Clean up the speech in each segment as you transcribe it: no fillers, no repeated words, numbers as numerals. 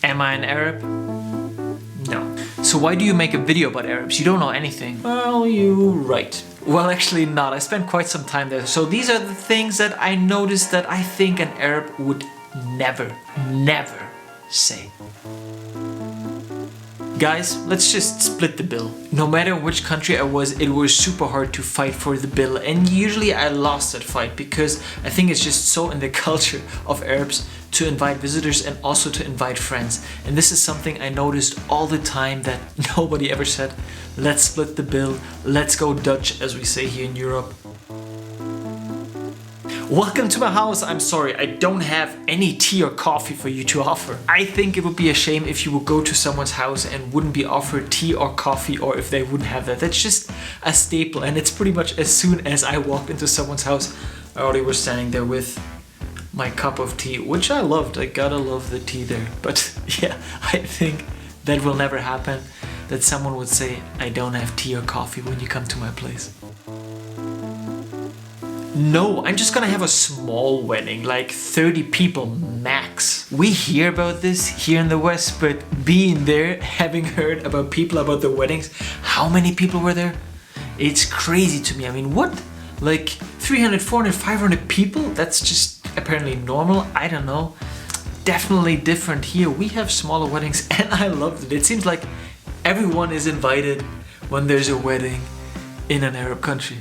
Am I an Arab? No. So why do you make a video about Arabs? You don't know anything. Well, you're right. Well, actually not. I spent quite some time there. So these are the things that I noticed that I think an Arab would never say. Guys, let's just split the bill. No matter in which country I was, it was super hard to fight for the bill, and usually I lost that fight because I think it's just so in the culture of Arabs to invite visitors and also to invite friends. And this is something I noticed all the time, that nobody ever said, let's split the bill, let's go Dutch, as we say here in Europe. Welcome to my house. I'm sorry, I don't have any tea or coffee for you to offer. I think it would be a shame if you would go to someone's house and wouldn't be offered tea or coffee, or if they wouldn't have that. That's just a staple, and it's pretty much as soon as I walked into someone's house, I already was standing there with my cup of tea, which I loved. I gotta love the tea there. But yeah, I think that will never happen, that someone would say, I don't have tea or coffee when you come to my place. No, I'm just gonna have a small wedding, like 30 people max. We hear about this here in the West, but being there, having heard about people about the weddings, how many people were there? It's crazy to me. I mean, what? Like 300, 400, 500 people? That's just apparently normal. I don't know. Definitely different here. We have smaller weddings and I loved it. It seems like everyone is invited when there's a wedding in an Arab country.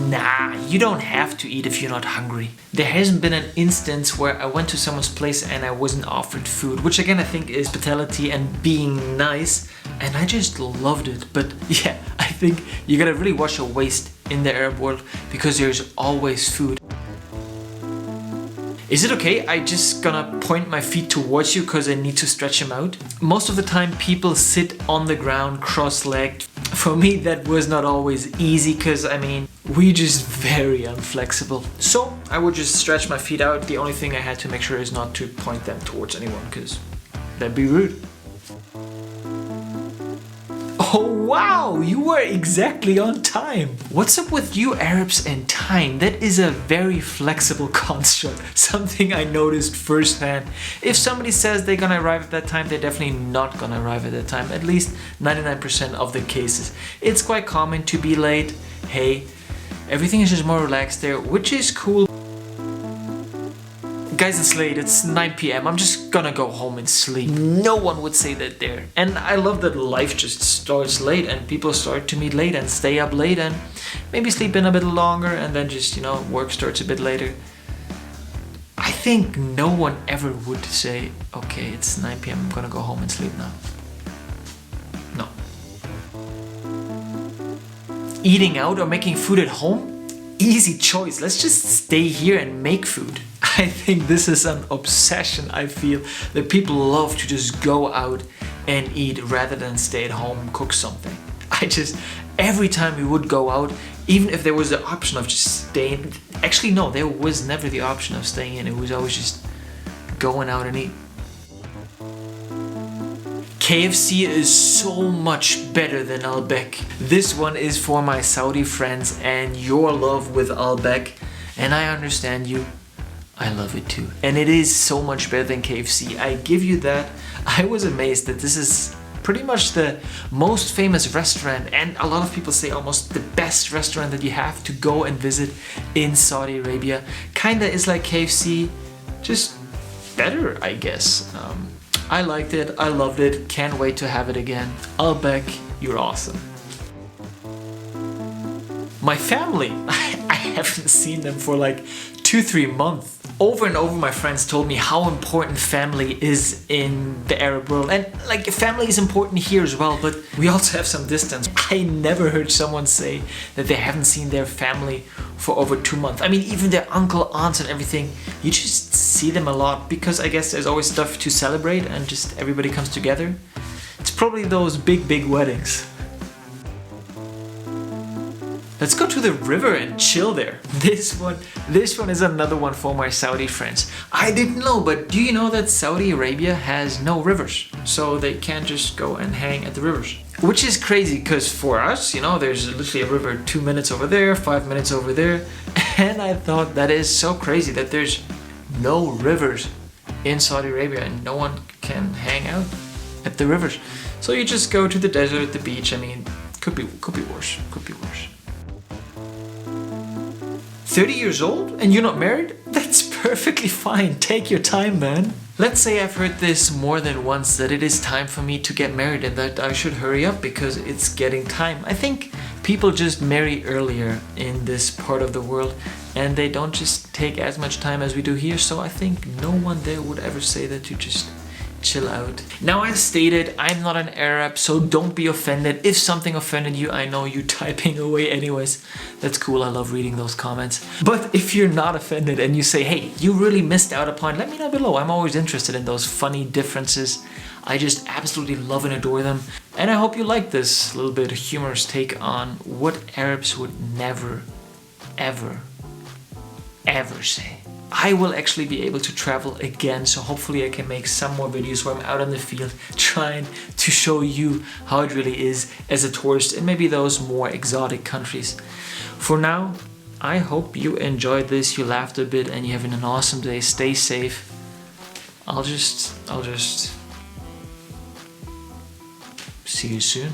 Nah, you don't have to eat if you're not hungry. There hasn't been an instance where I went to someone's place and I wasn't offered food, which again I think is hospitality and being nice, and I just loved it. But yeah, I think you gotta really watch your waist in the Arab world because there's always food. Is it okay? I just gonna point my feet towards you because I need to stretch them out. Most of the time people sit on the ground cross-legged. For me that was not always easy because I mean, we're just very unflexible. So I would just stretch my feet out. The only thing I had to make sure is not to point them towards anyone because that'd be rude. Oh wow, you were exactly on time. What's up with you Arabs and time? That is a very flexible construct, something I noticed firsthand. If somebody says they're gonna arrive at that time, they're definitely not gonna arrive at that time, at least 99% of the cases. It's quite common to be late. Hey, everything is just more relaxed there, which is cool. Guys, it's late, it's 9 p.m. I'm just gonna go home and sleep. No one would say that there. And I love that life just starts late and people start to meet late and stay up late and maybe sleep in a bit longer and then just, you know, work starts a bit later. I think no one ever would say, okay, it's 9 p.m. I'm gonna go home and sleep now. No. Eating out or making food at home? Easy choice. Let's just stay here and make food. I think this is an obsession. I feel that people love to just go out and eat rather than stay at home and cook something. Every time we would go out, even if there was the option of just staying, actually no, there was never the option of staying in. It was always just going out and eat. KFC is so much better than Albeck. This one is for my Saudi friends and your love with Albeck, and I understand you. I love it too. And it is so much better than KFC. I give you that. I was amazed that this is pretty much the most famous restaurant, and a lot of people say almost the best restaurant that you have to go and visit in Saudi Arabia. Kinda is like KFC, just better, I guess. I liked it, I loved it, can't wait to have it again. Albeck, you're awesome. My family, I haven't seen them for like 2-3 months. Over and over my friends told me how important family is in the Arab world, and like family is important here as well, but we also have some distance. I never heard someone say that they haven't seen their family for over 2 months. I mean, even their uncle, aunts and everything, you just see them a lot because I guess there's always stuff to celebrate and just everybody comes together. It's probably those big weddings. Let's go to the river and chill there. This one is another one for my Saudi friends. I didn't know, but do you know that Saudi Arabia has no rivers? So they can't just go and hang at the rivers. Which is crazy because for us, you know, there's literally a river 2 minutes over there, 5 minutes over there. And I thought that is so crazy that there's no rivers in Saudi Arabia and no one can hang out at the rivers. So you just go to the desert, the beach. I mean, could be worse, could be worse. 30 years old and you're not married? That's perfectly fine. Take your time, man. Let's say I've heard this more than once, that it is time for me to get married and that I should hurry up because it's getting time. I think people just marry earlier in this part of the world and they don't just take as much time as we do here. So I think no one there would ever say that you just chill out. Now, as stated, I'm not an Arab, so don't be offended. If something offended you, I know you typing away anyways. That's cool, I love reading those comments. But if you're not offended and you say, hey, you really missed out upon, let me know below. I'm always interested in those funny differences. I just absolutely love and adore them. And I hope you like this little bit of humorous take on what Arabs would never, ever, ever say. I will actually be able to travel again, so hopefully I can make some more videos where I'm out in the field trying to show you how it really is as a tourist in maybe those more exotic countries. For now, I hope you enjoyed this, you laughed a bit, and you're having an awesome day. Stay safe. I'll just see you soon.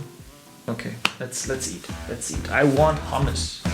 Okay, let's eat. I want hummus.